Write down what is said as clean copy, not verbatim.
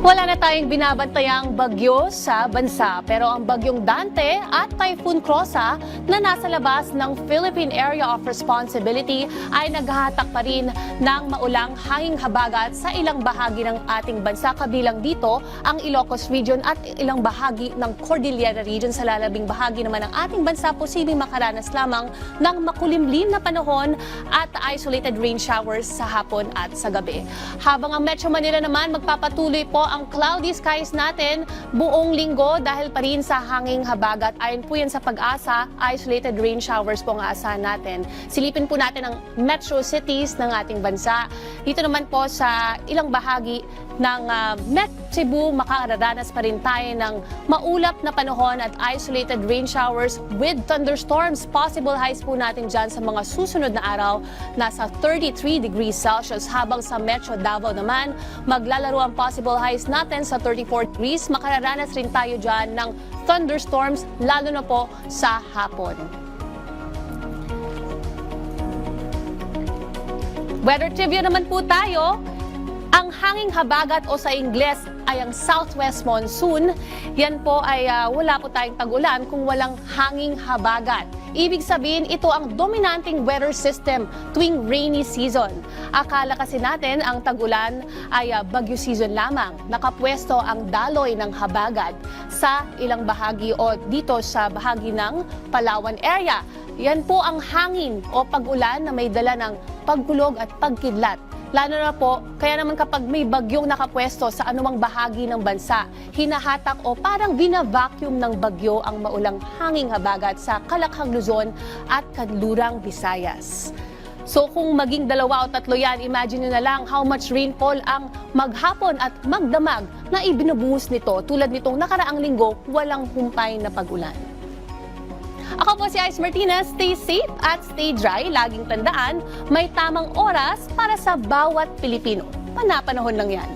Wala na tayong binabantayang bagyo sa bansa, pero ang bagyong Dante at Typhoon Krosa na nasa labas ng Philippine Area of Responsibility ay naghahatak pa rin ng maulang hanging habagat sa ilang bahagi ng ating bansa, kabilang dito ang Ilocos Region at ilang bahagi ng Cordillera Region. Sa lalabing bahagi naman ng ating bansa, posibleng makaranas lamang ng makulimlim na panahon at isolated rain showers sa hapon at sa gabi. Habang ang Metro Manila naman, magpapatuloy po ang cloudy skies natin buong linggo dahil pa rin sa hanging habagat. Ayon po yan sa Pag-asa, isolated rain showers po ang aasahan natin. Silipin po natin ang metro cities ng ating bansa. Dito naman po sa ilang bahagi ng Metro Cebu, makararanas pa rin tayo ng maulap na panahon at isolated rain showers with thunderstorms. Possible highs po natin dyan sa mga susunod na araw, nasa 33 degrees Celsius. Habang sa Metro Davao naman, maglalaro ang possible highs natin sa 34 degrees. Makararanas rin tayo dyan ng thunderstorms, lalo na po sa hapon. Weather trivia naman po tayo. Ang hanging habagat o sa Ingles ay ang southwest monsoon. Yan po ay wala po tayong tag-ulan kung walang hanging habagat. Ibig sabihin, ito ang dominanting weather system tuwing rainy season. Akala kasi natin ang tag-ulan ay bagyo season lamang. Nakapwesto ang daloy ng habagat sa ilang bahagi o dito sa bahagi ng Palawan area. Yan po ang hangin o pag-ulan na may dala ng pagkulog at pagkidlat. Lalo na po, kaya naman kapag may bagyong nakapwesto sa anumang bahagi ng bansa, hinahatak o parang bina-vacuum ng bagyo ang maulang hanging habagat sa Kalakhang, Luzon at Kanlurang, Visayas. So kung maging dalawa o tatlo yan, imagine nyo na lang how much rainfall ang maghapon at magdamag na ibinubuhos nito. Tulad nitong nakaraang linggo, walang humpay na pag-ulan. Ako po si Ice Martinez. Stay safe at stay dry. Laging tandaan, may tamang oras para sa bawat Pilipino. Panapanahon lang yan.